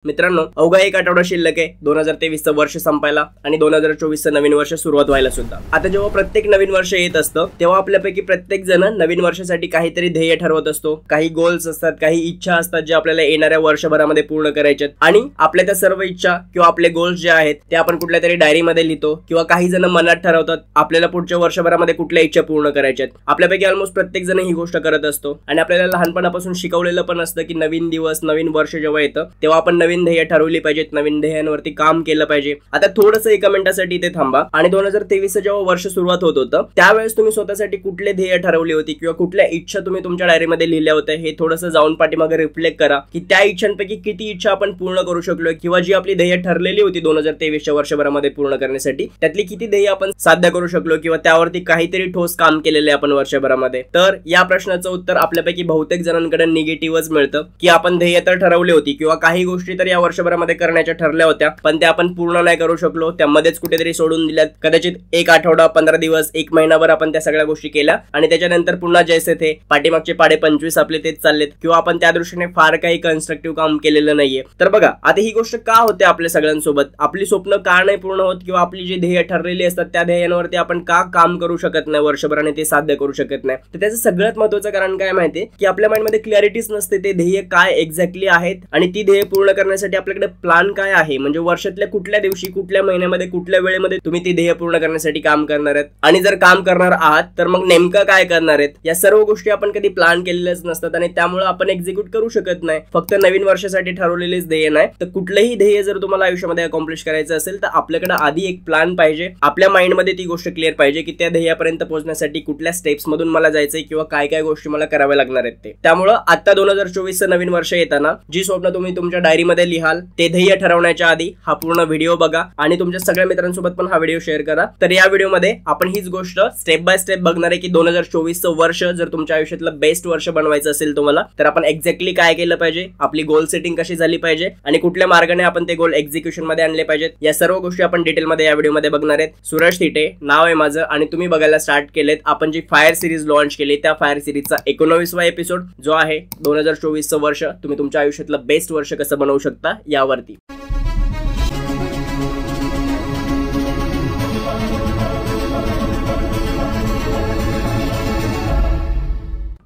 मित्रांनो, अवघा एक आठवडा शिल्लक आहे 2023चं वर्ष संपायला आणि 2024चं नवीन वर्ष सुरुवात व्हायला सुद्धा. आता जेव्हा प्रत्येक नवीन वर्ष येत असतं तेव्हा आपल्यापैकी प्रत्येक जण नवीन वर्षासाठी काहीतरी ध्येय ठरवत असतो. काही गोल्स असतात, काही इच्छा असतात जे आपल्याला येणाऱ्या वर्षभरामध्ये पूर्ण करायचे आणि आपल्या त्या सर्व इच्छा किंवा आपले गोल्स जे आहेत ते आपण कुठल्या तरी डायरीमध्ये लिहितो किंवा काही जण मनात ठरवतात आपल्याला पुढच्या वर्षभरामध्ये कुठल्या इच्छा पूर्ण करायच्या आहेत. आपल्यापैकी ऑलमोस्ट प्रत्येक जण ही गोष्ट करत असतो आणि आपल्याला लहानपणापासून शिकवलेलं पण असतं की नवीन दिवस नवीन वर्ष जेव्हा येतं तेव्हा आपण नवीन ध्येय ठरवली पाहिजेत, नवीन ध्येयांवरती काम केलं पाहिजे. आता थोडंसं एका मिनिटासाठी इथे थांबा आणि 2023 जेव्हा वर्ष सुरुवात होत होतं त्यावेळेस तुम्ही स्वतःसाठी कुठले ध्येय ठरवली होती किंवा कुठल्या इच्छा तुम्ही तुमच्या डायरीमध्ये लिहिल्या होत्या हे थोडंसं जाऊन पाठीमागे रिफ्लेक्ट करा की त्या इच्छांपैकी किती इच्छा आपण पूर्ण करू शकलो किंवा जी आपली ध्येय ठरलेली होती 2023च्या वर्षभरामध्ये पूर्ण करण्यासाठी त्यातली किती ध्येय आपण साध्य करू शकलो किंवा त्यावरती काहीतरी ठोस काम केलेले आपण वर्षभरामध्ये. तर या प्रश्नाचं उत्तर आपल्यापैकी बहुतेक जणांकडे निगेटिव्हच मिळतं की आपण ध्येय तर ठरवली होती किंवा काही गोष्टी तर या वर्षभरामध्ये करण्याच्या ठरल्या होत्या पण त्या आपण पूर्ण नाही करू शकलो, त्यामध्येच कुठेतरी सोडून दिल्यात. कदाचित एक आठवडा 15 दिवस एक महिनाभर आपण त्या सगळ्या गोष्टी केल्या आणि त्याच्यानंतर पुन्हा जैसे थे पाठीमागचे पाडे 25 आपले तेच चाललेत किंवा आपण त्या दृष्टीने फार काही कन्स्ट्रक्टिव्ह काम केलेलं नाहीये. तर बघा आता ही गोष्ट का होते आपल्या सगळ्यांसोबत, आपली स्वप्न का नाही पूर्ण होत किंवा आपली जी ध्येय ठरलेली असतात त्या ध्येयांवरती आपण का काम करू शकत नाही वर्षभर आणि ते साध्य करू शकत नाही. तर त्याचं सगळ्यात महत्त्वाचं कारण काय माहितीये की आपल्या माइंडमध्ये क्लॅरिटीच नसते ते ध्येय काय एक्झॅक्टली आहेत आणि ती ध्येय पूर्ण करण्यासाठी आपल्याकडे प्लॅन काय आहे, म्हणजे वर्षातल्या कुठल्या दिवशी कुठल्या महिन्यामध्ये कुठल्या वेळेमध्ये तुम्ही ती ध्येय पूर्ण करण्यासाठी काम करणार आहेत आणि जर काम करणार आहात तर मग नेमकं काय करणार आहेत. या सर्व गोष्टी आपण कधी प्लॅन केलेल्याच नसतात आणि त्यामुळे आपण एक्झिक्यूट करू शकत नाही. फक्त नवीन वर्षासाठी ठरवलेलेच ध्येय नाही तर कुठलंही ध्येय जर तुम्हाला आयुष्यामध्ये अकॉम्प्लिश करायचं असेल तर आपल्याकडे आधी एक प्लॅन पाहिजे. आपल्या माइंडमध्ये ती गोष्ट क्लिअर पाहिजे की त्या ध्येयापर्यंत पोहोचण्यासाठी कुठल्या स्टेप्स मधून मला जायचंय किंवा काय काय गोष्टी मला कराव्या लागणार आहेत ते. त्यामुळे आता 2024चं नवीन वर्ष येताना जी स्वप्न तुम्ही तुमच्या डायरीमध्ये लिहाल ते ध्येय ठरवण्याच्या आधी हा पूर्ण व्हिडिओ बघा आणि तुमच्या सगळ्या मित्रांसोबत पण हा व्हिडिओ शेअर करा. तर या व्हिडिओमध्ये आपण हीच गोष्ट स्टेप बाय स्टेप बघणार आहे की 2024चं वर्ष जर तुमच्या आयुष्यातलं बेस्ट वर्ष बनवायचं असेल तुम्हाला तर आपण एक्झॅक्टली काय केलं पाहिजे, आपली गोल सेटिंग कशी झाली पाहिजे आणि कुठल्या मार्गाने आपण ते गोल एक्झिक्युशन मध्ये आणले पाहिजेत. या सर्व गोष्टी आपण डिटेलमध्ये या व्हिडिओमध्ये बघणार आहेत. सूरज थिटे नाव आहे माझं आणि तुम्ही बघायला स्टार्ट केलेत आपण जी फायर सिरीज लॉन्च केली त्या फायर सिरीजचा 19वा एपिसोड जो आहे 2024चं वर्ष तुम्ही तुमच्या आयुष्यातलं बेस्ट वर्ष कसं बनवू शकता यावरती.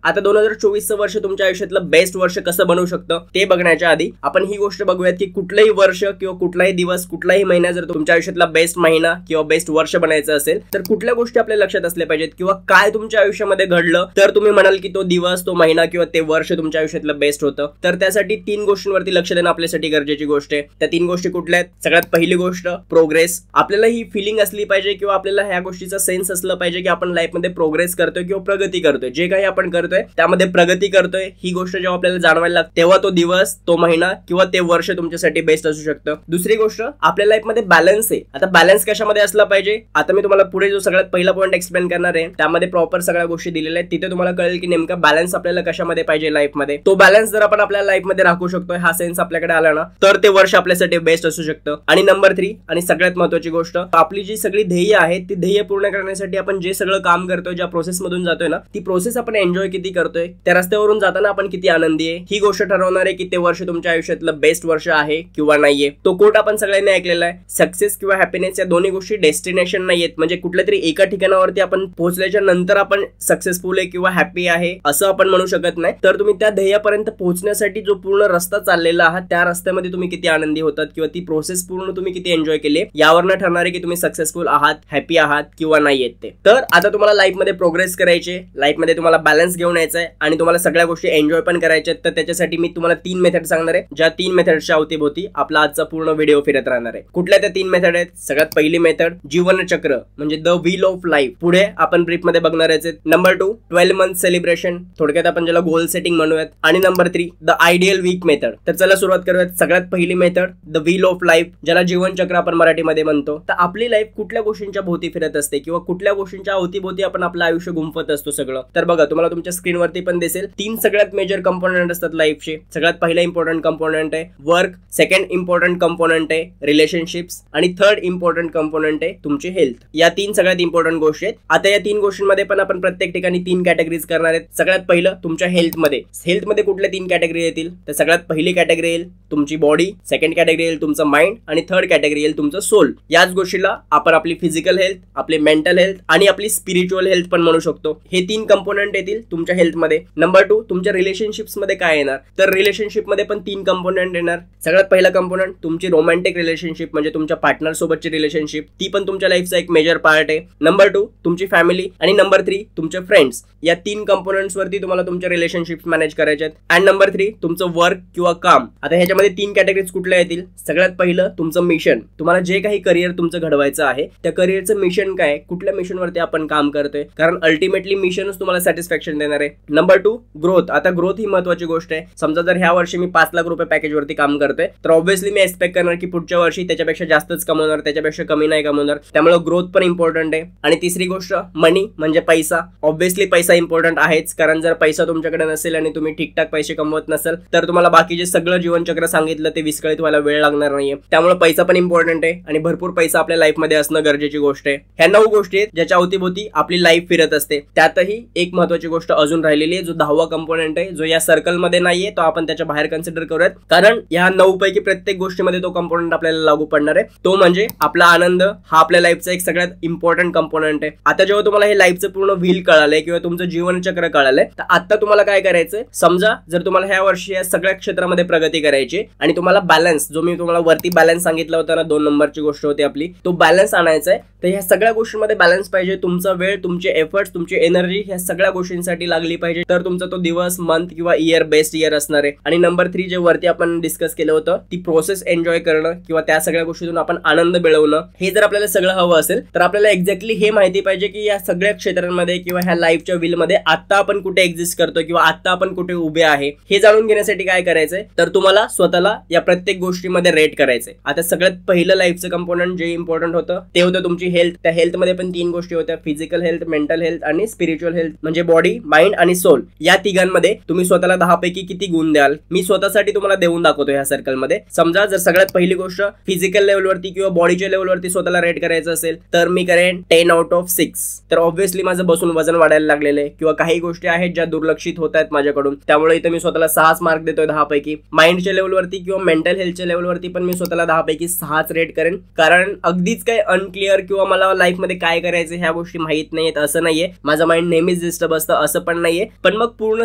आता 2024चं वर्ष तुमच्या आयुष्यातलं बेस्ट वर्ष कसं बनवू शकतं ते बघण्याच्या आधी आपण ही गोष्ट बघूयात की कुठलाही वर्ष किंवा कुठलाही दिवस कुठलाही महिना जर तुमच्या आयुष्यातला बेस्ट महिना किंवा बेस्ट वर्ष बनायचं असेल तर कुठल्या गोष्टी आपल्या लक्षात असल्या पाहिजेत किंवा काय तुमच्या आयुष्यामध्ये घडलं तर तुम्ही म्हणाल की तो दिवस तो महिना किंवा ते वर्ष तुमच्या आयुष्यातलं बेस्ट होतं. तर त्यासाठी 3 गोष्टींवरती लक्ष देणं आपल्यासाठी गरजेची गोष्ट आहे. त्या 3 गोष्टी कुठल्या आहेत? सगळ्यात पहिली गोष्ट प्रोग्रेस. आपल्याला ही फिलिंग असली पाहिजे किंवा आपल्याला ह्या गोष्टीचा सेन्स असलं पाहिजे की आपण लाईफमध्ये प्रोग्रेस करतोय किंवा प्रगती करतोय. जे काही आपण करतोय त्यामध्ये प्रगती करतोय ही गोष्ट जेव्हा आपल्याला जाणवायला लागते तेव्हा तो दिवस तो महिना किंवा ते वर्ष तुमच्यासाठी बेस्ट असू शकतं. दुसरी गोष्ट आपल्या लाईफ मध्ये बॅलन्स आहे. आता बॅलन्स कशामध्ये असला पाहिजे आता मी तुम्हाला पुढे जो सगळ्यात पहिला पॉईंट एक्सप्लेन करणार आहे त्यामध्ये प्रॉपर सगळ्या गोष्टी दिलेल्या आहेत. तिथे तुम्हाला कळेल की नेमका बॅलन्स आपल्याला कशामध्ये पाहिजे लाईफ मध्ये. तो बॅलन्स जर आपण आपल्या लाईफ मध्ये राखू शकतोय हा सेन्स आपल्याकडे आला ना तर ते वर्ष आपल्यासाठी बेस्ट असू शकतं. आणि नंबर 3 आणि सगळ्यात महत्त्वाची गोष्ट आपली जी सगळी ध्येय आहेत ती ध्येय पूर्ण करण्यासाठी आपण जे सगळं काम करतोय ज्या प्रोसेस मधून जातोय ना ती प्रोसेस आपण एन्जॉय किती करतोय, त्या रस्त्यावरून जाताना आपण किती आनंदी आहे ही गोष्ट ठरवणार आहे की ते वर्ष तुमच्या आयुष्यातलं बेस्ट वर्ष आहे किंवा नाहीये. तो कोट आपण सगळ्यांनी ऐकलेला आहे, सक्सेस किंवा हॅपीनेस या दोन्ही गोष्टी डेस्टिनेशन नाहीयेत. म्हणजे कुठल्या तरी एका ठिकाणावरती आपण पोहोचल्याच्या नंतर आपण सक्सेसफुल आहे किंवा हॅपी आहे असं आपण म्हणू शकत नाही. तर तुम्ही त्या ध्येयापर्यंत पोहोचण्यासाठी जो पूर्ण रस्ता चाललेला आहात त्या रस्त्यामध्ये तुम्ही किती आनंदी होतात किंवा ती प्रोसेस पूर्ण तुम्ही किती एन्जॉय केली यावरनं ठरणार आहे की तुम्ही सक्सेसफुल आहात, हॅपी आहात किंवा नाहीयेत ते. तर आता तुम्हाला लाईफ मध्ये प्रोग्रेस करायची, लाईफ मध्ये तुम्हाला बॅलन्स घेऊन यायचं आहे आणि तुम्हाला सगळ्या गोष्टी एन्जॉय पण करायच्या. तर त्याच्यासाठी मी तुम्हाला 3 मेथड सांगणार आहे ज्या 3 मेथडच्या अवतीभोवती आपला आजचा पूर्ण व्हिडिओ फिरत राहणार आहे. कुठल्या त्या 3 मेथड आहेत? सगळ्यात पहिली मेथड जीवन चक्र म्हणजे द व्हील ऑफ लाईफ. पुढे आपण ब्रीफ मध्ये बघणार आहे. नंबर 2 12 मंथ सेलिब्रेशन थोडक्यात आपण ज्याला गोल सेटिंग म्हणूयात. आणि number 3 the ideal week method. तर चला सुरुवात करूयात. सगळ्यात पहिली method the wheel of life ज्याला जीवन चक्र आपण मराठीमध्ये म्हणतो. तर आपली लाईफ कुठल्या गोष्टींच्या भोवती फिरत असते किंवा कुठल्या गोष्टींच्या अवतीभोवती आपण आपलं आयुष्य गुंफत असतो सगळं. तर बघा तुम्हाला तुमच्या स्क्रीनवरती पण दिसेल. 3 सगळ्यात मेजर कंपोनेंट असतात लाईफचे. सगळ्यात पहिला इम्पॉर्टंट कंपोनेंट आहे वर्क, सेकंड इम्पॉर्टंट कंपोनेंट आहे रिलेशनशिप्स आणि थर्ड इम्पॉर्टंट कंपोनेंट आहे तुमची हेल्थ. या 3 सगळ्यात इम्पॉर्टंट गोष्टी आहेत. आता या 3 गोष्टींमध्ये पण आपण प्रत्येक ठिकाणी 3 कॅटेगरीज करणार आहेत. सगळ्यात पहिलं तुमच्या हेल्थमध्ये कुठल्या 3 कॅटेगरी येतील? तर सगळ्यात पहिली कॅटेगरी येईल तुमची बॉडी, सेकंड कॅटेगरी येईल तुमचं माइंड आणि थर्ड कॅटेगरी येईल तुमचं सोल. याच गोष्टीला आपण आपली फिजिकल हेल्थ, आपली मेंटल हेल्थ आणि आपली स्पिरिच्युअल हेल्थ पण म्हणू शकतो. हे 3 कंपोनेंट येतील तुमच्या हेल्थमध्ये. नंबर 2 तुमच्या रिलेशनशिप्स मध्ये काय येणार? तर रिलेशनशिप मध्ये पण 3 कंपोनेंट येणार. सगळ्यात पहिला कंपोनेंट तुमची रोमॅन्टिक रिलेशनशिप म्हणजे तुमच्या पार्टनर सोबतची रिलेशनशिप, ती पण तुमच्या लाईफचा एक मेजर पार्ट आहे. नंबर 2 तुमची फॅमिली आणि नंबर 3 तुमचे फ्रेंड्स. या 3 कंपोनेंट्स वरती तुम्हाला तुमचे रिलेशनशिप मॅनेज करायचे आहेत. अँड नंबर 3 तुमचं वर्क किंवा काम. आता ह्याच्यामध्ये 3 कॅटेगरीज कुठल्या येतील? सगळ्यात पहिलं तुमचं मिशन. तुम्हाला जे काही करिअर तुमचं घडवायचं आहे त्या करिअरचं मिशन काय, कुठल्या मिशन वरती आपण काम करतोय, कारण अल्टिमेटली मिशनच तुम्हाला सॅटिस्फॅक्शन देणार आहे. Number 2 growth. आता ग्रोथ ही महत्वाची गोष्ट आहे. समजा जर ह्या वर्षी मी 5 लाख रुपये पॅकेज वरती काम करतोय तर ऑब्व्हियसली मी एक्सपेक्ट करणार की पुढच्या वर्षी त्याच्यापेक्षा जास्तच कमवणार, त्याच्यापेक्षा कमी नाही कमवणार. त्यामुळे ग्रोथ पण इम्पॉर्टंट आहे. आणि तिसरी गोष्ट मनी म्हणजे पैसा. ऑब्व्हियसली पैसा इम्पॉर्टंट आहेच, कारण जर पैसा तुमच्याकडे नसेल आणि तुम्ही ठीकठाक पैसे कमवत नसेल तर तुम्हाला बाकीचे सगळं जीवनचक्र सांगितलं ते विस्कळीत व्हायला वेळ लागणार नाहीये. त्यामुळे पैसा पण इम्पॉर्टंट आहे आणि भरपूर पैसा आपल्या लाईफमध्ये असणं गरजेची गोष्ट आहे. ह्या 9 गोष्टी आहेत ज्याच्या अवतीभोवती आपली लाईफ फिरत असते. त्यातही एक महत्वाची गोष्ट अजून राहिलेली आहे, जो 10वा कंपोनेंट आहे, जो या सर्कलमध्ये नाहीये, तो आपण त्याच्या बाहेर कन्सिडर करूयात, कारण या 9 पैकी प्रत्येक गोष्टीमध्ये तो कंपोनेंट आपल्याला लागू पडणार आहे. तो म्हणजे आपला आनंद. हा आपल्या लाईफचा एक सगळ्यात इम्पॉर्टंट कंपोनेंट आहे. आता जेव्हा तुम्हाला हे लाईफचं पूर्ण व्हील कळालंय किंवा तुमचं जीवनचक्र कळालंय तर आता तुम्हाला काय करायचंय? समजा जर तुम्हाला ह्या वर्षी या सगळ्या क्षेत्रामध्ये प्रगती करायची आणि तुम्हाला बॅलन्स, जो मी तुम्हाला वरती बॅलन्स सांगितला होता ना, 2 नंबरची गोष्ट होती आपली, तो बॅलन्स आणायचा आहे. तर ह्या सगळ्या गोष्टींमध्ये बॅलन्स पाहिजे. तुमचा वेळ, तुमचे एफर्ट्स, तुमची एनर्जी ह्या सगळ्या गोष्टींसाठी लागली पाहिजे, तर तुमचा तो दिवस, मंथ किंवा इयर बेस्ट इयर असणार आहे. आणि नंबर 3 जे वरती आपण डिस्कस केलं होतं, ती प्रोसेस एन्जॉय करणं किंवा त्या सगळ्या गोष्टीतून आपण आनंद मिळवणं. हे जर आपल्याला सगळं हवं असेल तर आपल्याला एक्झॅक्टली हे माहिती पाहिजे की या सगळ्या क्षेत्रांमध्ये किंवा ह्या लाईफच्या व्हील मध्ये आता आपण कुठे एक्झिस्ट करतो किंवा आता आपण कुठे उभे आहे. हे जाणून घेण्यासाठी काय करायचंय? तर तुम्हाला स्वतःला या प्रत्येक गोष्टीमध्ये रेट करायचंय. आता सगळ्यात पहिलं लाईफचं कंपोनेंट जे इम्पॉर्टंट होतं ते होतं तुमची हेल्थ. त्या हेल्थमध्ये पण 3 गोष्टी होत्या, फिजिकल हेल्थ, मेंटल हेल्थ आणि स्पिरिच्युअल हेल्थ, म्हणजे बॉडी, माइंड आणि सोल. या तिघांमध्ये तुम्ही स्वतःला 10 पैकी किती गुण द्याल? मी स्वतःसाठी तुम्हाला देऊन दाखवतो ह्या सर्कलमध्ये. समजा जर सगळ्यात पहिली गोष्ट फिजिकल लेवलवरती किंवा बॉडीच्या लेवलवरती स्वतःला रेट करायचं असेल तर मी करेन 10 out of 6. तर ऑब्व्हियसली माझं बसून वजन वाढायला लागलेलं आहे किंवा काही गोष्टी आहेत ज्या दुर्लक्षित होत आहेत माझ्याकडून, त्यामुळे इथे मी स्वतःला 6 मार्क देतोय 10 पैकी. माइंडच्या लेवलवरती किंवा मेंटल हेल्थच्या लेवलवरती पण मी स्वतःला 10 पैकी 6 रेट करेन, कारण अगदीच काही अनक्लिअर किंवा मला लाईफमध्ये काय करायचं ह्या गोष्टी माहित नाहीयेत असं नाहीये. माझं माइंड नेहमीच डिस्टर्ब असतं असं पण नाहीये, पण मग पूर्ण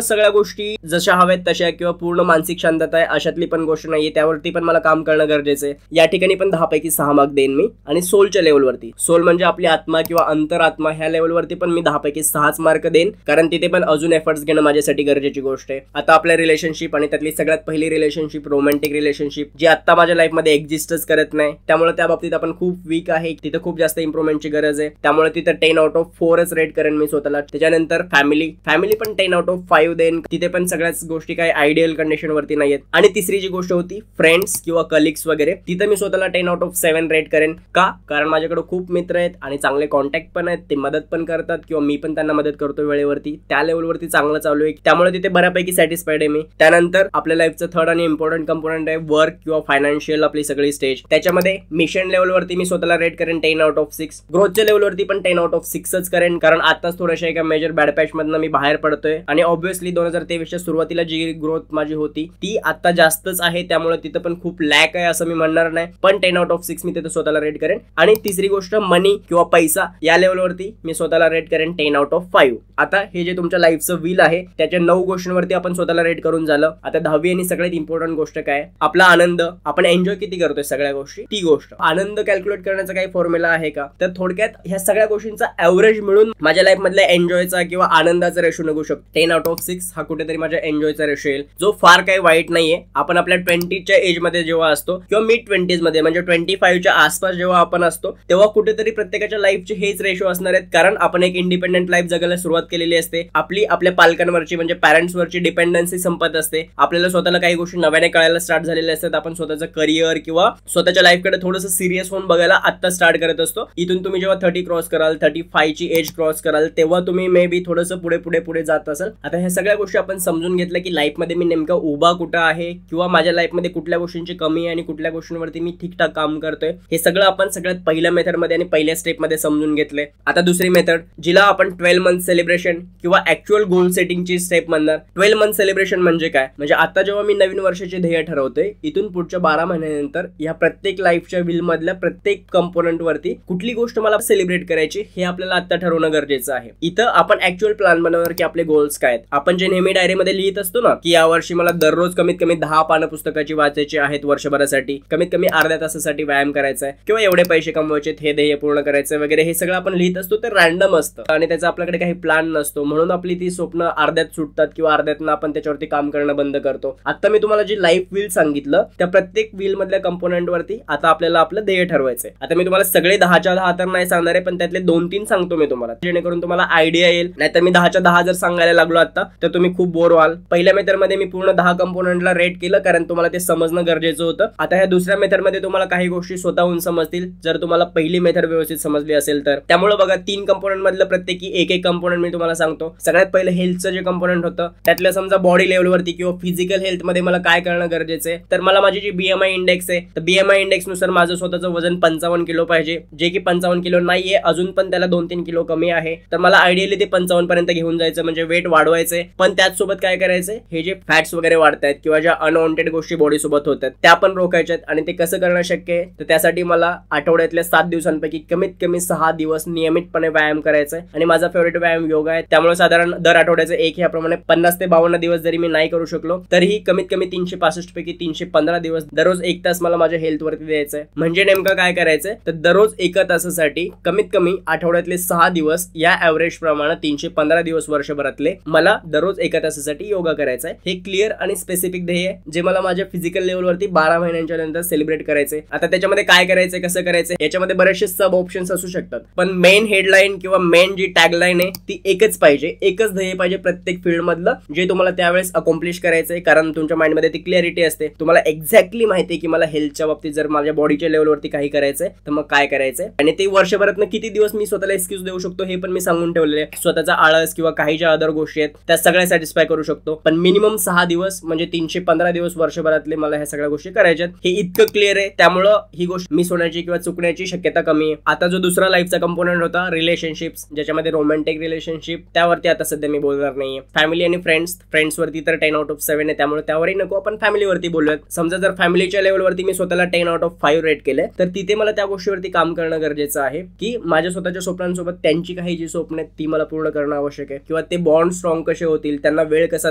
सगळ्या गोष्टी जशा हव्यात तशा किंवा पूर्ण मानसिक शांतता आहे अशातली पण गोष्ट नाहीये, त्यावरती पण मला काम करणं गरजेचं आहे. या ठिकाणी पण 10 पैकी 6 मार्क देईन मी. आणि सोलच्या लेवलवरती, सोल म्हणजे आपली आत्मा किंवा अंतरात्मा, ह्या लेवलवरती पण मी 10 पैकी 6 मार्क देईन, कारण तिथे पण अजून एफर्ट्स घेणं माझ्यासाठी गरजेची गोष्ट आहे. आता आपल्या रिलेशनशिप आणि त्यातली सगळ्यात पहिली रिलेशनशिप रोमॅन्टिक रिलेशनशिप, जी आता माझ्या लाईफमध्ये एक्झिस्टच करत नाही, त्यामुळे त्या बाबतीत आपण खूप वीक आहे, तिथे खूप जास्त इम्प्रुव्हमेंटची गरज आहे. त्यामुळे तिथे 10 out of 4च रेट करेन मी स्वतःला. त्याच्यानंतर फॅमिली पण 10 out of 5 देईन. तिथे पण सगळ्याच गोष्टी काही आयडियल कंडिशन वरती नाहीयेत. आणि तिसरी जी गोष्ट होती फ्रेंड्स किंवा कलिग्स वगैरे, तिथे मी स्वतःला 10 out of 7 रेट करेन. का? कारण माझ्याकडे खूप मित्र आहेत आणि चांगले कॉन्टॅक्ट पण आहेत, ते मदत पण करतात किंवा मी पण त्यांना मदत करतो वेळेवरती. त्या लेवलवरती चांगलं चालू आहे, त्यामुळे तिथे बऱ्यापैकी सॅटिस्फाईड आहे मी. त्यानंतर आपल्या लाईफचं थर्ड आणि इम्पॉर्टंट कंपोनेंट आहे वर्क किंवा फायनान्शियल, आपली सगळी स्टेज. त्याच्यामध्ये मिशन लेवलवरती मी स्वतःला रेट करेन 10 out of 6. ग्रोथच्या लेवलवरती पण 10 out of 6च करेन, कारण आताच थोड्याशा एका मेजर बॅड पॅच मधनं मी बाहेर पडतोय आणि ऑब्व्हियसली 2023च्या सुरुवातीला जी ग्रोथ माझी होती ती आता जास्तच आहे, त्यामुळे तिथं पण खूप लॅक आहे असं मी म्हणणार नाही, पण 10 out of 6 मी तिथे स्वतःला रेट करेन. आणि तिसरी गोष्ट मनी किंवा पैसा, या लेवलवरती मी स्वतःला रेट करेन 10 out of 5. आता हे जे तुमच्या लाईफचं व्हील आहे त्याच्या 9 गोष्टींवरती आपण स्वतःला रेट करून झालं. आता 10वी आणि सगळ्यात इम्पॉर्टंट गोष्ट काय? आपला आनंद. आपण एन्जॉय किती करतोय सगळ्या गोष्टी, ती गोष्ट. आनंद कॅल्क्युलेट करण्याचा काही फॉर्म्युला आहे का? तर थोडक्यात ह्या सगळ्या गोष्टींचा ऍव्हरेज मिळून माझ्या लाईफ मधल्या एन्जॉयचा किंवा आनंदाचा रेशो निघू शकतो. 10 out of 6 हा कुठेतरी माझ्या एन्जॉयचा रेशो येईल, जो फार काही वाईट नाहीये. आपण आपल्या 20च्या एज मध्ये जेव्हा असतो किंवा मिड 20s मध्ये म्हणजे 25च्या आसपास जेव्हा आपण असतो तेव्हा कुठेतरी प्रत्येकाच्या लाईफचे हेच रेशो असणार आहेत, कारण आपण एक इंडिपेंडेंट लाईफ जगायला सुरुवात केलेली असते. आपली आपल्या पालकांवरची म्हणजे पॅरेंट्सवरची डिपेंडन्सी संपत असते. आपल्याला स्वतःला काही गोष्टी नव्याने कळायला स्टार्ट झालेल्या असतात. आपण स्वतःचं करिअर किंवा स्वतःच्या लाईफकडे थोडंसं सिरियस होऊन बघायला आता स्टार्ट करत असतो. इथून तुम्ही जेव्हा 30 क्रॉस कराल, 35ची एज क्रॉस कराल, तेव्हा तुम्ही मे बी थोडंसं पुढे पुढे पुढे पुढे जात असेल. आता ह्या सगळ्या गोष्टी आपण समजून घेतल्या की लाईफमध्ये मी नेमका उभा कुठं आहे किंवा माझ्या लाईफमध्ये कुठल्या गोष्टींची कमी आहे आणि कुठल्या गोष्टींवरती मी ठीकठाक काम करतोय, हे सगळं आपण सगळ्यात पहिल्या मेथडमध्ये आणि पहिल्या स्टेपमध्ये समजून घेतले. आता दुसरी मेथड जिला आपण 12 मंथ सेलिब्रेशन किंवा ऍक्च्युअल गोल सेटिंगची स्टेप म्हणणार. 12 मंथ सेलिब्रेशन म्हणजे काय? म्हणजे आता जेव्हा मी नवीन वर्षाचे ध्येय ठरवतोय, इथून पुढच्या 12 महिन्यानंतर या प्रत्येक लाईफच्या व्हील मधल्या प्रत्येक कंपोनंट वरती कुठली गोष्ट मला सेलिब्रेट करायची हे आपल्याला आता ठरवणं गरजेचं आहे. इथं आपण ऍक्च्युअल प्लॅन बनवणार की आपले गोल्स काय आहेत. आपण जे नेहमी डायरीमध्ये लिहित असतो ना की यावर्षी मला दररोज कमीत कमी 10 पानं पुस्तकाची वाचायची आहेत, वर्षभरासाठी कमीत कमी अर्ध्या तासासाठी व्यायाम करायचा आहे किंवा एवढे पैसे कमवायचे, हे ध्येय पूर्ण करायचं वगैरे, हे सगळं आपण लिहित असतो. तर रॅन्डम असतं आणि त्याचा आपल्याकडे काही प्लॅन नसतो, म्हणून आपली ती स्वप्न अर्ध्यात सुटतात किंवा अर्ध्यातनं आपण त्याच्यावरती काम करणं बंद करतो. आता मी तुम्हाला जी लाईफ व्हील सांगितलं त्या प्रत्येक व्हील मधल्या कंपोनंट वरती आता आपल्याला आपलं ध्येय ठरवायचंय. आता मी तुम्हाला सगळे 10च्या 10 तर नाही सांगणार आहे, पण त्यातले 2-3 सांगतो मी तुम्हाला, जेणेकरून तुम्हाला आयडिया येईल. नाहीतर मी 10च्या 10 जर सांगायला लागलो आता तर तुम्ही खूप बोर व्हाल. पहिल्या मेथडमध्ये मी पूर्ण 10 कंपोनंटला रेट केलं कारण तुम्हाला ते समजणं गरजेचं होतं. आता ह्या दुसऱ्या मेथडमध्ये तुम्हाला काही गोष्टी स्वतःहून समजतील जर तुम्हाला पहिली मेथड व्यवस्थित समजली असेल तर. त्यामुळे बघा 3 कंपोनंट मधलं प्रत्येकी एक कंपोनंट मी तुम्हाला सांगतो. सगळ्यात पहिलं हेल्थचं जे कंपोनंट होतं त्यातलं समजा बॉडी लेवलवरती किंवा फिजिकल हेल्थ मध्ये मला काय करणं गरजेचं आहे, तर मला माझी जी BMI इंडेक्स आहे तर BMI इंडेक्स नुसार माझं स्वतःचं वजन 55 किलो पाहिजे, जे की 55 किलो नाहीये, अजून पण त्याला 2-3 किलो कमी आहे. तर मला आयडियली ते 55 पर्यंत घेऊन जायचं, म्हणजे वेट वाढवायचंय. पण त्याचसोबत काय करायचंय, हे जे फॅट्स वगैरे वाढतायत किंवा ज्या अनवॉन्टेड गोष्टी बॉडी सोबत होतात त्या पण रोखायच्यात. आणि ते कसं करणं शक्य आहे, तर त्यासाठी मला आठवड्यातल्या 7 दिवसांपैकी कमीत कमी 6 दिवस नियमितपणे व्यायाम करायचा आहे. आणि माझा फेवरेट व्यायाम योगा आहे, त्यामुळे साधारण दर आठवड्याचे एक ह्याप्रमाणे 50 ते 52 दिवस जरी मी नाही करू शकलो तरीही कमीत कमी 365 पैकी 315 दिवस दररोज 1 तास मला माझ्या हेल्थ वरती द्यायचंय. म्हणजे नेमकं काय करायचंय, तर दररोज 1 तासासाठी कमीत कमी आठवड्यातले 6 दिवस या ऍव्हरेज प्रमाणे 315 दिवस वर्षभरातले मला दररोज 1 तासासाठी योगा करायचा आहे. हे क्लिअर आणि स्पेसिफिक ध्येय आहे जे मला माझ्या फिजिकल लेवलवरती 12 महिन्यांच्या नंतर सेलिब्रेट करायचंय. आता त्याच्यामध्ये काय करायचंय, कसं करायचंय, याच्यामध्ये बरेचसे सब ऑप्शन्स असू शकतात, पण मेन हेडलाईन किंवा मेन जी टॅगलाईन आहे ती एकच पाहिजे, एकच ध्येय पाहिजे प्रत्येक फील्ड मधलं जे तुम्हाला त्यावेळेस अकॉम्प्लिश करायचंय. कारण तुमच्या माइंडमध्ये ती क्लॅरिटी असते, तुम्हाला एक्झॅक्टली माहिती आहे की मला हेल्थच्या बाबतीत जर माझ्या बॉडीच्या लेवलवरती काही करायचंय तर मग काय करायचंय. आणि ते वर्षभरातनं किती दिवस मी स्वतःला एक्सक्यूज देऊ शकतो हे पण मी सांगून ठेवलेले आहे. स्वतःचा आळस किंवा काही ज्या अदर गोष्टी आहेत त्या सगळ्या सॅटिस्फाय करू शकतो, पण मिनिमम 6 दिवस म्हणजे 315 दिवस वर्षभरातले मला ह्या सगळ्या गोष्टी करायच्यात. हे इतकं क्लिअर आहे, त्यामुळं ही गोष्ट मिस होण्याची किंवा चुकण्याची शक्यता कमी आहे. आता जो दुसरा लाईफचा कंपोनंट होता रिलेशनशिप्स, ज्याच्यामध्ये रोमॅन्टिक रिलेशनशिप, त्यावरती आता सध्या मी बोलणार नाहीये. फॅमिली आणि फ्रेंड्स वरती तर 10 आउट ऑफ 7 आहे, त्यामुळे त्यावरही नको, आपण फॅमिलीवरती बोलूयात. समजा जर फॅमिलीच्या लेवलवरती मी स्वतःला 10 आउट ऑफ 5 रेट केले तर तिथे मला त्या गोष्टीवरती काम करणं गरजेचं आहे की माझ्या स्वतःच्या स्वप्नांसोबत त्यांची काही जी स्वप्न आहेत ती मला पूर्ण करणं आवश्यक आहे, किंवा ते बॉन्ड स्ट्रॉंग कसे होतील, त्यांना वेळ कसा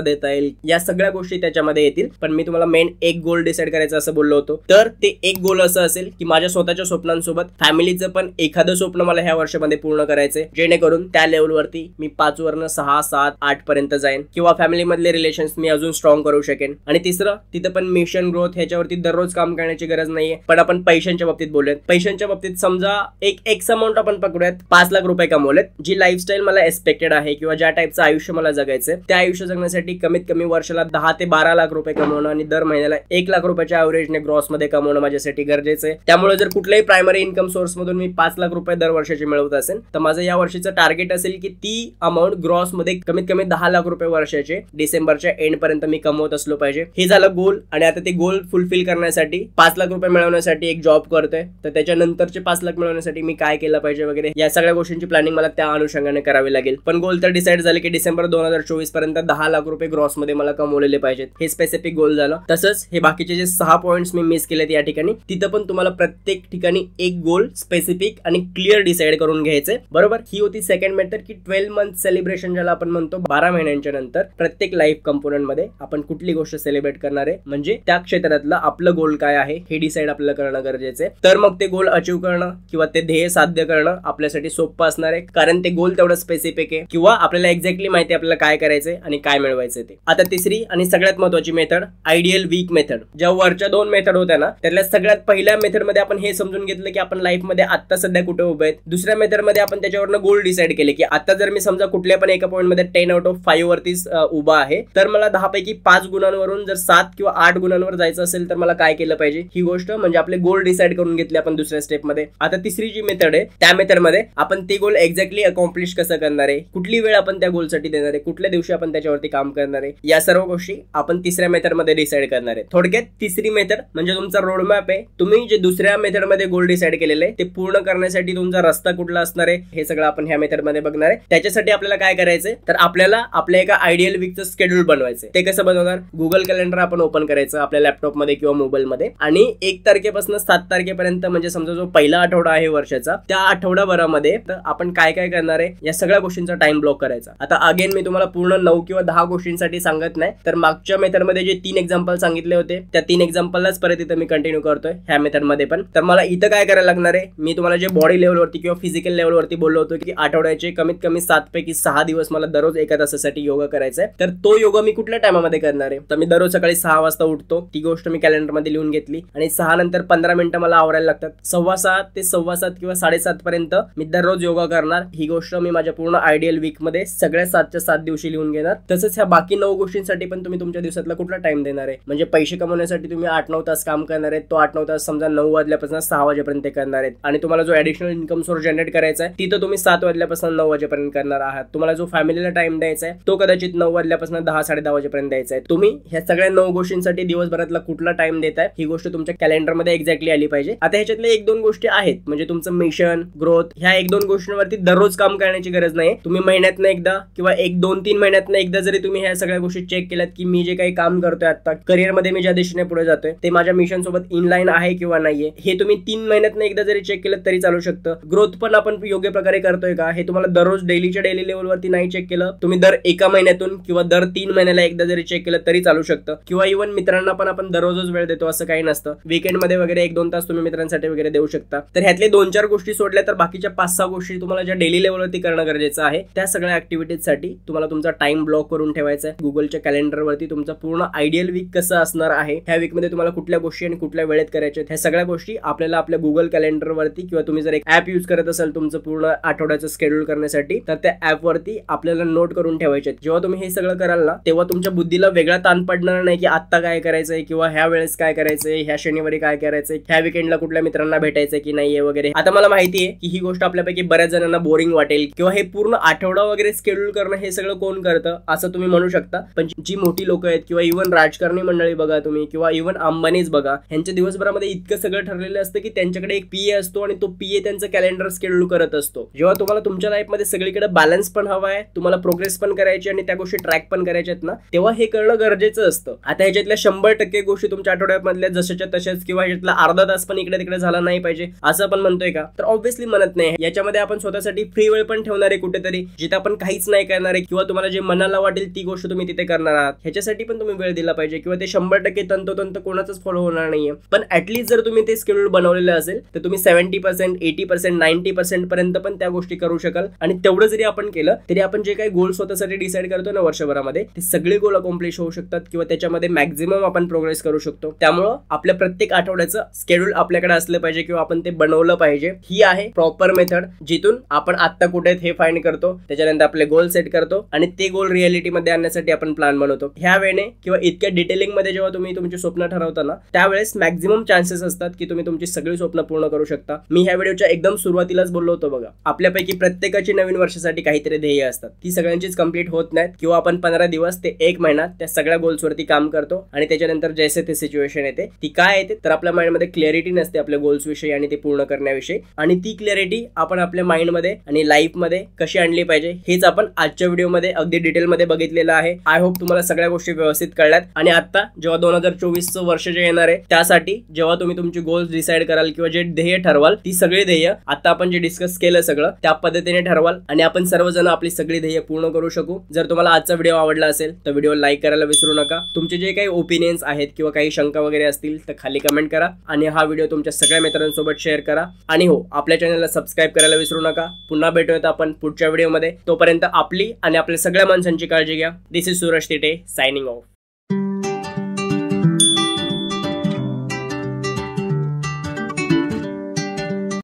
देता येईल, या सगळ्या गोष्टी त्याच्यामध्ये येतील. पण मी तुम्हाला मेन एक गोल डिसाईड करायचं असं बोललो होतो, तर ते एक गोल असं असेल की माझ्या स्वतःच्या स्वप्नांसोबत फॅमिलीचं पण एखादं स्वप्न मला ह्या वर्षामध्ये पूर्ण करायचंय, जेणेकरून त्या लेवलवरती मी 5 वरनं 6, 7, 8 पर्यंत जाईन किंवा फॅमिली मधले रिलेशन्स मी अजून स्ट्रॉंग करू शकेन. आणि तिसरं, तिथं पण मिशन ग्रोथ ह्याच्यावरती दररोज काम करण्याची गरज नाहीये, पण आपण पैशांच्या बाबतीत बोलूयात. पैशांच्या बाबतीत समजा एक एक्स अमाऊंट आपण पकडूयात, 5 लाख रुपये कमवलेत, जी लाईफस्टाईल मला एक्सपेक्टेड आहे किंवा ज्या टाईपचं आयुष्य मला जगायचंय त्या आयुष्य जगण्यासाठी कमीत कमी वर्षाला 10 ते 12 लाख रुपये कमवणं आणि दर महिन्याला 1 लाख रुपयाच्या ऍव्हरेजने ग्रॉस मध्ये कमवणं माझ्यासाठी गरजेचं आहे. त्यामुळे जर कुठल्याही प्रायमरी इन्कम सोर्स मधून मी 5 लाख रुपये दर वर्षाचे मिळवत असेल तर माझं या वर्षीचं टार्गेट असेल की ती अमाऊंट ग्रॉस मध्ये कमीत कमी 10 लाख रुपये वर्षाचे डिसेंबरच्या एंड पर्यंत मी कमवत असलो पाहिजे. हे झालं गोल. आणि आता ते गोल फुलफिल करण्यासाठी 5 लाख रुपये मिळवण्यासाठी एक जॉब करतोय, तर त्याच्यानंतरचे 5 लाख मिळवण्यासाठी मी काय केलं पाहिजे वगैरे या सगळ्या गोष्टींची प्लॅनिंग मला त्या अनुषंगाने करावी लागेल. पण गोल तर डिसाईड झाले की डिसेंबर 2024 पर्यंत 10 लाख रुपये ग्रॉस मध्ये मला कमवलेले पाहिजेत. हे स्पेसिफिक गोल झालं. तसंच हे बाकीचे जे 6 पॉइंट्स मी मिस केलेत या ठिकाणी, तिथं पण तुम्हाला प्रत्येक ठिकाणी एक गोल स्पेसिफिक आणि क्लिअर डिसाईड करून घ्यायचे, बरोबर. ही होती सेकंड मेथड की 12 मंथ सेलिब्रेशन, ज्याला आपण म्हणतो 12 महिन्यांच्या नंतर प्रत्येक लाईफ कंपोनंट मध्ये आपण कुठली गोष्ट सेलिब्रेट करणार आहे, म्हणजे त्या क्षेत्रातलं आपलं गोल काय आहे हे डिसाईड आपल्याला करणं गरजेचं आहे. तर मग ते गोल अचीव करणं किंवा ते ध्येय साध्य करणं आपल्यासाठी सोपं असणार आहे, कारण ते गोल तेवढं स्पेसिफिक आहे किंवा आपल्याला एक्झॅक्टली माहिती आपल्याला काय करायचंय आणि काय मिळवायचंय ते. आता तिसरी आणि सगळ्यात महत्वाची मेथड आयडियल वीक मेथड. ज्या वरच्या 2 मेथड होत्या ना त्यातल्या सगळ्यात पहिल्या मेथड मध्ये आपण हे समजून घेतलं की आपण लाईफ मध्ये आता सध्या कुठे उभे आहेत. दुसऱ्या मेथड मध्ये आपण त्याच्यावरनं गोल डिसाईड केले की आता जर मी समजा कुठल्या पण एका पॉईंट मध्ये 10 आउट ऑफ 5 वरतीच उभा आहे, तर मला 10 पैकी 5 गुणांवरून जर 7 किंवा 8 गुणांवर जायचं असेल तर मला काय केलं पाहिजे, ही गोष्ट म्हणजे आपले गोल डिसाईड करून घेतले आपण दुसऱ्या स्टेप मध्ये. आता तिसरी जी मेथड आहे त्या मेथड मध्ये आपण ते गोल एक्झॅक्टली अकॉम्प्लिश कसं करणार आहे, कुठली वेळ आपण त्या गोलसाठी देणार आहे, कुठल्या दिवशी आपण त्याच्यावरती काम करणार आहे, या सर्व गोष्टी आपण तिसऱ्या मेथड मध्ये डिसाईड करणार आहे. थोडक्यात तिसरी मेथड म्हणजे तुमचा रोडमॅप आहे. तुम्ही जे दुसऱ्या मेथड मध्ये गोल डिसाईड केलेले आहे ते पूर्ण करण्यासाठी तुमचा रस्ता कुठला असणार आहे हे सगळं आपण ह्या मेथड मध्ये बघणार आहे. त्याच्यासाठी आपल्याला काय करायचंय तर आपल्याला आपल्या एका आयडियल वीकचं शेड्यूल बनवायचंय. ते कसं बनवणार? गुगल कॅलेंडर आपण ओपन करायचं आपल्या लॅपटॉप मध्ये किंवा मोबाईल मध्ये आणि 1 तारखेपासून 7 तारखेपर्यंत म्हणजे समजा जो पहिला आठवडा आहे वर्षाचा त्या आठवड्याभरामध्ये तर आपण काय काय करणार आहे या सगळ्या गोष्टींचा टाइम ब्लॉक करायचा. आता अगेन मी तुम्हाला पूर्ण 9 किंवा 10 गोष्टींसाठी सांगत नाही, तर मागच्या मेथड मध्ये जे 3 एक्झाम्पल सांगितले होते त्या 3 एक्झाम्पललाच परत इथं मी कंटिन्यू करतोय ह्या मेथड मध्ये पण. तर मला इथं काय करायला लागणार आहे, मी तुम्हाला जे बॉडी लेवलवरती किंवा फिजिकल लेवलवरती बोललो होतो की आठवड्याचे कमीत कमी 7 पैकी 6 दिवस मला दररोज एका तासासाठी योगा करायचा आहे. तर तो योगा मी कुठल्या टायमामध्ये करणार आहे तर मी दररोज सकाळी 6 वाजता उठतो. ती गोष्ट मी कॅलेंडर मध्ये लिहून घेतली आणि 6 नंतर 15 मिनिटं मला आवरायला लागतात. 6:15 ते 7:15 किंवा 7:30 पर्यंत मी दररोज योगा करणार. ही गोष्ट मी माझ्या पूर्ण आयडियल वीक मध्ये सगळ्या 7च्या 7 दिवशी लिहून घेणार. तसंच ह्या बाकी 9 गोष्टींसाठी पण तुम्ही तुमच्या दिवसातला कुठला टाइम देणार आहे. म्हणजे पैसे कमवण्यासाठी तुम्ही 8-9 तास काम करणार आहे, तो 8-9 तास समजा 9 वाजल्यापासून 6 वाजेपर्यंत करणार आहेत आणि तुम्हाला जो ऍडिशनल इन्कम सोर्स जनरेट करायचा आहे तिथं तुम्ही 7 वाजल्यापासून 9 वाजेपर्यंत करणार आहात. तुम्हाला जो फॅमिलीला टाइम द्यायचा आहे तो कदाचित 9 वाजल्यापासून 10-10:30 वाजेपर्यंत द्यायचा आहे. तुम्ही ह्या सगळ्या 9 गोष्टींसाठी दिवसभरातला कुठला टाइम देताय ही गोष्ट तुमच्या कॅलेंडर मध्ये एक्झॅक्टली आली पाहिजे. आता ह्याच्यातल्या 1-2 गोष्टी आहेत म्हणजे तुमचं मिशन ग्रोथ ह्या 1-2 गोष्टींवरती दररोज काम करण्याची गरज नाही. तुम्ही महिन्यातनं एकदा किंवा 1-2-3 महिन्यातनं एकदा जरी तुम्ही ह्या सगळ्या गोष्टी चेक केल्यात की मी जे काही काम करतोय आता करिअर मध्ये मी ज्या दिशेने पुढे जातोय ते माझ्या मिशन सोबत इनलाईन आहे किंवा नाहीये हे तुम्ही 3 महिन्यातनं एकदा जरी चेक केलं तरी चालू शकतं. ग्रोथ पण आपण योग्य प्रकारे करतोय का हे तुम्हाला दररोज डेलीच्या डेली लेवलवरती नाही चेक केलं, तुम्ही दर 1 महिन्यातून किंवा दर 3 महिन्याला एकदा जरी चेक केलं तरी चालू शकतं. किंवा इव्हन मित्रांना पण आपण दररोजच वेळ देतो असं काही नसतं. वीकेंड मध्ये वगैरे 1-2 तास तुम्ही मित्रांसाठी वगैरे देऊ शकता. तर ह्यातले 2-4 गोष्टी सोडल्या तर बाकीच्या 5-6 गोष्टी तुम्हाला ज्या डेली लेवलवरती करणं गरजेचं आहे त्या सगळ्या ऍक्टिव्हिटीजसाठी तुम्हाला तुमचा टाइम ब्लॉक करून ठेवायचा आहे. गुगलच्या कॅलेंडरवरती तुमचं पूर्ण आयडियल वीक कसं असणार आहे, ह्या वीक मध्ये तुम्हाला कुठल्या गोष्टी आणि कुठल्या वेळेत करायच्या ह्या सगळ्या गोष्टी आपल्याला आपल्या गुगल कॅलेंडरवरती किंवा तुम्ही जर एक ऍप यूज करत असाल तुमचं पूर्ण आठवड्याचं शेड्यूल करण्यासाठी तर त्या ऍप वरती आपल्याला नोट करून ठेवायचे. जेव्हा तुम्ही हे सगळं कराल ना तेव्हा तुमच्या बुद्धीला वेगळा ताण पडणार नाही की आता काय करायचंय किंवा ह्या वेळेस काय करायचंय, ह्या शनिवारी काय करायचंय, ह्या विकेंडला कुठल्या मित्रांना भेटायचंय की नाहीये वगैरे. आता मला माहिती आहे की ही गोष्ट आपल्यापैकी बऱ्याच जणांना बोरिंग वाटेल किंवा हे पूर्ण आठवडा वगैरे शेड्यूल करणं हे सगळं कोण करतं असं तुम्ही म्हणू शकता. पण जी मोठी लोक आहेत किंवा इव्हन राजकारणी मंडळी बघा तुम्ही किंवा इव्हन अंबानीच बघा, ह्यांच्या दिवसभरामध्ये इतकं सगळं ठरलेलं असतं की त्यांच्याकडे एक पीए असतो आणि तो पीए त्यांचं कॅलेंडर शेड्यूल करत असतो. जेव्हा तुम्हाला तुमच्या लाईफमध्ये सगळीकडे बॅलन्स पण हवा आहे, तुम्हाला प्रोग्रेस पण करायची आणि त्या गोष्टी ट्रॅक पण करायच्या आहेत ना, तेव्हा हे करणं गरजेचं असतं. आता ह्याच्यातल्या 100% गोष्टी तुमच्या आठवड्यामधल्या जशाच्या तशाच किंवा ह्याच्यातला अर्धा तास पण इकडे तिकडे झाला नाही पाहिजे असं आपण म्हणतोय का? तर ऑब्व्हियसली म्हणत नाही. याच्यामध्ये आपण स्वतःसाठी फ्री वेळ पण ठेवणार आहे कुठेतरी जिथे आपण काहीच नाही करणार आहे किंवा तुम्हाला जे मनाला वाटेल ती गोष्ट तुम्ही तिथे करणार आहात. ह्याच्यासाठी पण तुम्ही वेळ दिला पाहिजे किंवा ते 100% तंतोतंत कोणाचंच फॉलो होणार नाहीये. पण ऍटलीस्ट जर तुम्ही ते शेड्यूल बनवलेलं असेल तर तुम्ही 70%, 80%, 90% पर्यंत पण त्या गोष्टी करू शकाल. आणि तेवढं जरी आपण केलं तरी आपण जे काही गोल स्वतःसाठी डिसाईड करतो ना वर्षभरामध्ये ते सगळे गोल अकॉम्प्लिश होऊ शकतात किंवा त्याच्यामध्ये मॅक्झिमम आपण प्रोग्रेस करू शकतो. त्यामुळं आपल्या प्रत्येक आठवड्याचं शेड्यूल आपल्याकडे असलं पाहिजे किंवा आपण ते बनवलं पाहिजे. ही आहे प्रॉपर मेथड जिथून आपण आता कुठे हे फाइंड करतो, त्याच्यानंतर आपले गोल सेट करतो आणि ते गोल रिअलिटी मध्ये आणण्यासाठी आपण प्लॅन बनवतो. ह्या वेळेने किंवा इतक्या डिटेलिंग मध्ये जेव्हा तुम्ही तुमची स्वप्न ठरवताना त्यावेळेस मॅक्झिमम चान्सेस असतात की तुम्ही तुमची सगळी स्वप्न पूर्ण करू शकता. मी ह्या व्हिडिओच्या एकदम सुरुवातीलाच बोललो होतो बघा, आपल्यापैकी प्रत्येकाची नवीन वर्षासाठी काहीतरी ध्येय असतात. ती सगळ्यांचीच कंप्लीट होत नाहीत किंवा आपण 15 दिवस ते 1 महिना त्या सगळ्या गोल्स वरती काम करतो आणि त्याच्यानंतर जैसे ते सिच्युएशन येते ती काय येते तर आपल्या माइंड मध्ये क्लॅरिटी नसते आपल्या गोल्स विषयी आणि ते पूर्ण करण्याविषयी. आणि ती क्लॅरिटी आपण आपल्या माइंड मध्ये आणि लाईफ मध्ये कशी आणली पाहिजे हेच आपण आजच्या व्हिडिओमध्ये अगदी डिटेल मध्ये बघितलेलं आहे. आय होप तुम्हाला सगळ्या गोष्टी व्यवस्थित कळल्यात. आणि आता जेव्हा 2024 वर्ष जे येणार आहे त्यासाठी जेव्हा तुम्ही तुमची गोल्स डिसाईड कराल किंवा जे ध्येय ठरवाल ती सगळी ध्येय आता आपण जे डिस्कस केलं सगळं त्या पद्धतीने ठरवाल आणि आपण सर्वजण आपली सगळी ध्येय पूर्ण करू शकू. जर तुम्हाला आजचा व्हिडिओ आवडला असेल तर व्हिडिओ लाईक करायला विसरू नका. तुमचे जे काही ओपिनियन्स आहेत किंवा काही शंका वगैरे असतील तर खाली कमेंट करा आणि हा व्हिडिओ तुमच्या सगळ्या मित्रांसोबत शेअर करा. आणि हो, आपल्या चॅनलला सबस्क्राईब करायला विसरू नका. पुन्हा भेटूयात आपण पुढच्या व्हिडिओमध्ये. तोपर्यंत आपली आणि आपल्या सगळ्या माणसांची काळजी घ्या. दिस इज सूरज तिटे सायनिंग ऑफ.